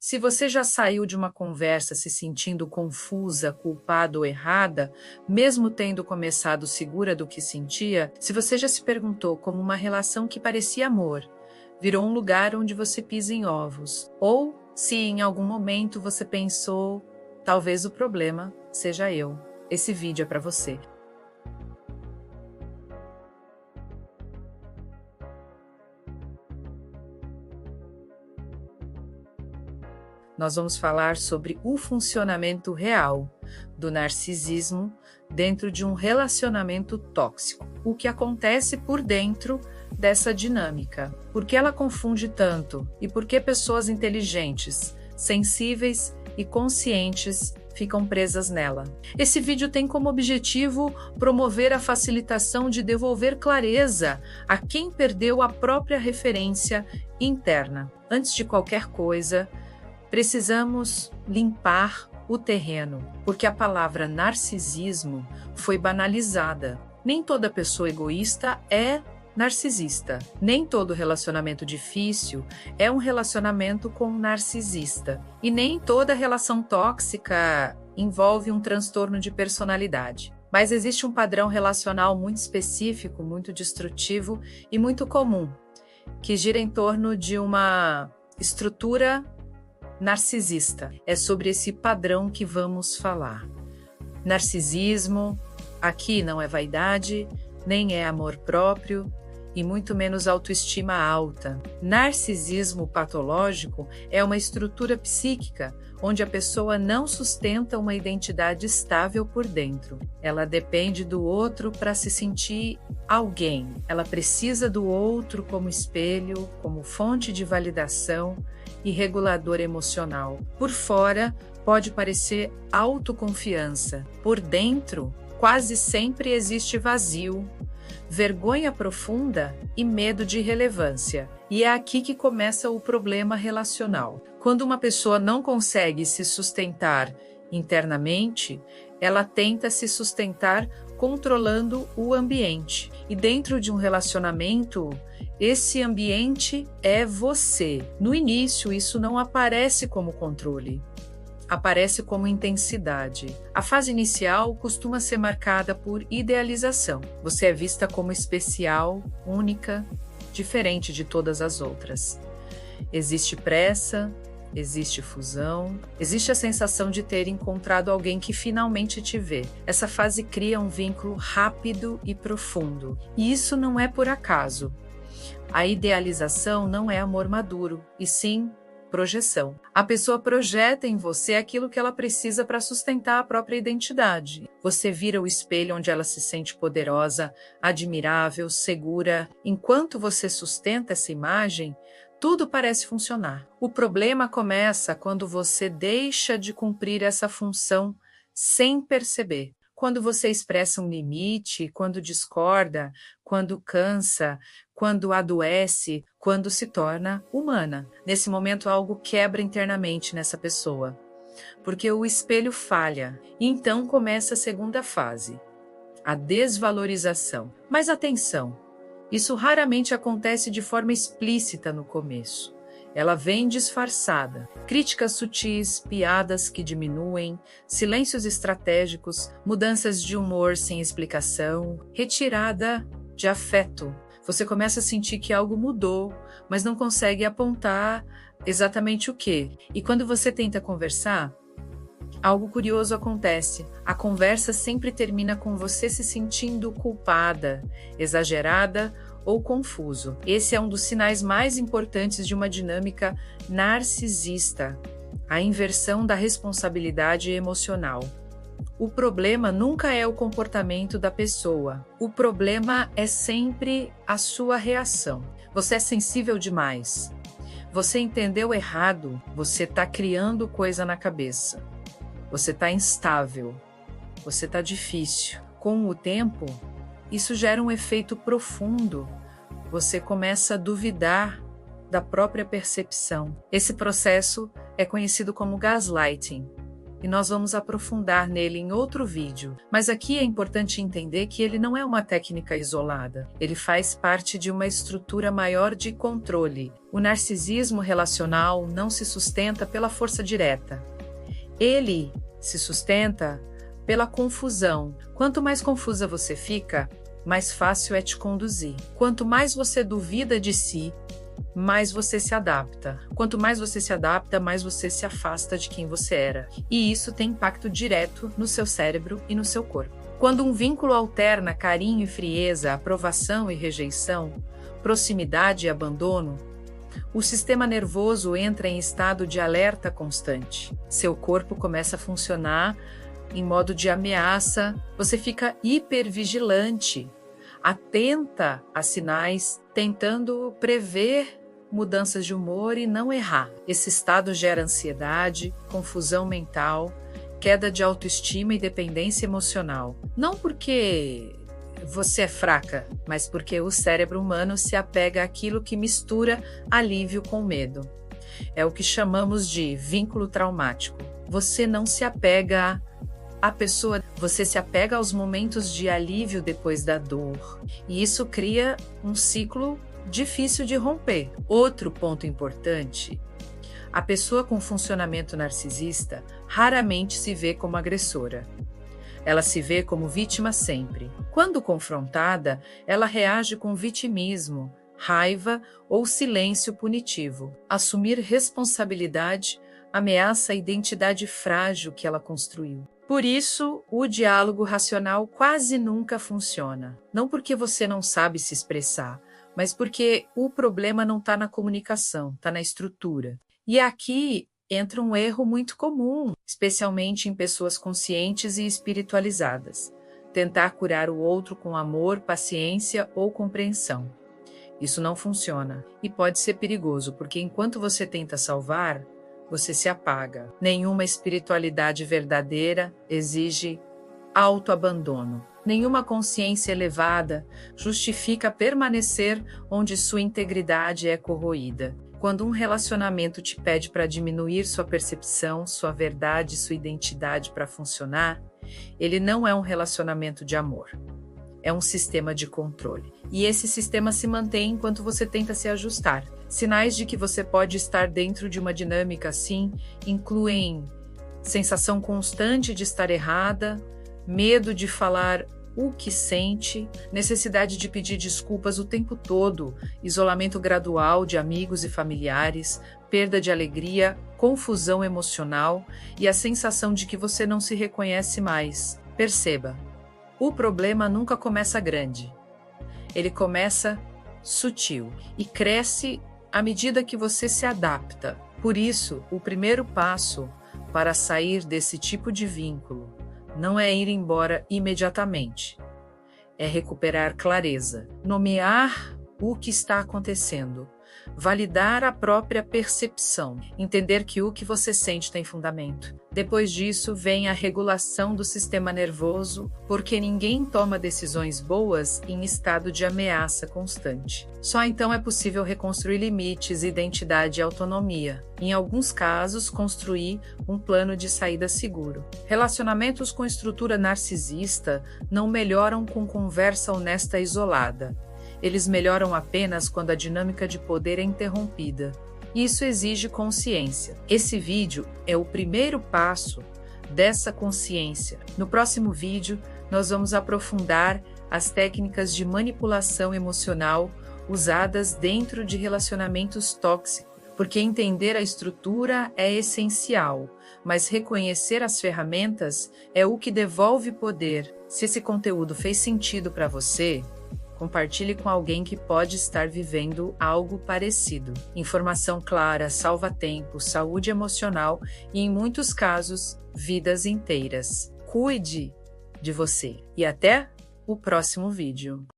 Se você já saiu de uma conversa se sentindo confusa, culpada ou errada, mesmo tendo começado segura do que sentia, se você já se perguntou como uma relação que parecia amor virou um lugar onde você pisa em ovos, ou se em algum momento você pensou, talvez o problema seja eu, esse vídeo é para você. Nós vamos falar sobre o funcionamento real do narcisismo dentro de um relacionamento tóxico. O que acontece por dentro dessa dinâmica? Por que ela confunde tanto? E por que pessoas inteligentes, sensíveis e conscientes ficam presas nela? Esse vídeo tem como objetivo promover a facilitação de devolver clareza a quem perdeu a própria referência interna. Antes de qualquer coisa, precisamos limpar o terreno, porque a palavra narcisismo foi banalizada. Nem toda pessoa egoísta é narcisista. Nem todo relacionamento difícil é um relacionamento com um narcisista. E nem toda relação tóxica envolve um transtorno de personalidade. Mas existe um padrão relacional muito específico, muito destrutivo e muito comum, que gira em torno de uma estrutura narcisista. É sobre esse padrão que vamos falar. Narcisismo, aqui não é vaidade, nem é amor próprio e muito menos autoestima alta. Narcisismo patológico é uma estrutura psíquica onde a pessoa não sustenta uma identidade estável por dentro. Ela depende do outro para se sentir alguém. Ela precisa do outro como espelho, como fonte de validação e regulador emocional. Por fora, pode parecer autoconfiança. Por dentro, quase sempre existe vazio, vergonha profunda e medo de relevância. E é aqui que começa o problema relacional. Quando uma pessoa não consegue se sustentar internamente, ela tenta se sustentar controlando o ambiente. E dentro de um relacionamento, esse ambiente é você. No início, isso não aparece como controle. Aparece como intensidade. A fase inicial costuma ser marcada por idealização. Você é vista como especial, única, diferente de todas as outras. Existe pressa, existe fusão, existe a sensação de ter encontrado alguém que finalmente te vê. Essa fase cria um vínculo rápido e profundo. E isso não é por acaso. A idealização não é amor maduro, e sim projeção. A pessoa projeta em você aquilo que ela precisa para sustentar a própria identidade. Você vira o espelho onde ela se sente poderosa, admirável, segura. Enquanto você sustenta essa imagem, tudo parece funcionar. O problema começa quando você deixa de cumprir essa função sem perceber. Quando você expressa um limite, quando discorda, quando cansa, quando adoece, quando se torna humana. Nesse momento, algo quebra internamente nessa pessoa, porque o espelho falha. E então começa a segunda fase, a desvalorização. Mas atenção, isso raramente acontece de forma explícita no começo. Ela vem disfarçada. Críticas sutis, piadas que diminuem, silêncios estratégicos, mudanças de humor sem explicação, retirada de afeto. Você começa a sentir que algo mudou, mas não consegue apontar exatamente o quê. E quando você tenta conversar, algo curioso acontece. A conversa sempre termina com você se sentindo culpada, exagerada ou confuso. Esse é um dos sinais mais importantes de uma dinâmica narcisista, a inversão da responsabilidade emocional. O problema nunca é o comportamento da pessoa. O problema é sempre a sua reação. Você é sensível demais. Você entendeu errado. Você está criando coisa na cabeça. Você está instável. Você está difícil. Com o tempo, isso gera um efeito profundo. Você começa a duvidar da própria percepção. Esse processo é conhecido como gaslighting. e nós vamos aprofundar nele em outro vídeo. Mas aqui é importante entender que ele não é uma técnica isolada. Ele faz parte de uma estrutura maior de controle. O narcisismo relacional não se sustenta pela força direta. Ele se sustenta pela confusão. Quanto mais confusa você fica, mais fácil é te conduzir. Quanto mais você duvida de si, mais você se adapta. Quanto mais você se adapta, mais você se afasta de quem você era. E isso tem impacto direto no seu cérebro e no seu corpo. Quando um vínculo alterna carinho e frieza, aprovação e rejeição, proximidade e abandono, o sistema nervoso entra em estado de alerta constante. Seu corpo começa a funcionar em modo de ameaça, você fica hipervigilante, atenta a sinais, tentando prever mudanças de humor e não errar. Esse estado gera ansiedade, confusão mental, queda de autoestima e dependência emocional. Não porque você é fraca, mas porque o cérebro humano se apega àquilo que mistura alívio com medo. É o que chamamos de vínculo traumático. Você não se apega à pessoa, você se apega aos momentos de alívio depois da dor. E isso cria um ciclo difícil de romper. Outro ponto importante: a pessoa com funcionamento narcisista raramente se vê como agressora. Ela se vê como vítima sempre. Quando confrontada, ela reage com vitimismo, raiva ou silêncio punitivo. Assumir responsabilidade ameaça a identidade frágil que ela construiu. Por isso, o diálogo racional quase nunca funciona. Não porque você não sabe se expressar, mas porque o problema não está na comunicação, está na estrutura. E aqui entra um erro muito comum, especialmente em pessoas conscientes e espiritualizadas: tentar curar o outro com amor, paciência ou compreensão. Isso não funciona e pode ser perigoso, porque enquanto você tenta salvar, você se apaga. Nenhuma espiritualidade verdadeira exige autoabandono. Nenhuma consciência elevada justifica permanecer onde sua integridade é corroída. Quando um relacionamento te pede para diminuir sua percepção, sua verdade, sua identidade para funcionar, ele não é um relacionamento de amor. É um sistema de controle. E esse sistema se mantém enquanto você tenta se ajustar. Sinais de que você pode estar dentro de uma dinâmica assim incluem sensação constante de estar errada, medo de falar o que sente, necessidade de pedir desculpas o tempo todo, isolamento gradual de amigos e familiares, perda de alegria, confusão emocional e a sensação de que você não se reconhece mais. Perceba, o problema nunca começa grande. Ele começa sutil e cresce à medida que você se adapta. Por isso, o primeiro passo para sair desse tipo de vínculo não é ir embora imediatamente. É recuperar clareza, nomear o que está acontecendo, validar a própria percepção, entender que o que você sente tem fundamento. Depois disso, vem a regulação do sistema nervoso, porque ninguém toma decisões boas em estado de ameaça constante. Só então é possível reconstruir limites, identidade e autonomia. Em alguns casos, construir um plano de saída seguro. Relacionamentos com estrutura narcisista não melhoram com conversa honesta isolada. Eles melhoram apenas quando a dinâmica de poder é interrompida. Isso exige consciência. Esse vídeo é o primeiro passo dessa consciência. No próximo vídeo, nós vamos aprofundar as técnicas de manipulação emocional usadas dentro de relacionamentos tóxicos, porque entender a estrutura é essencial, mas reconhecer as ferramentas é o que devolve poder. Se esse conteúdo fez sentido para você, compartilhe com alguém que pode estar vivendo algo parecido. Informação clara salva tempo, saúde emocional e, em muitos casos, vidas inteiras. Cuide de você. E até o próximo vídeo.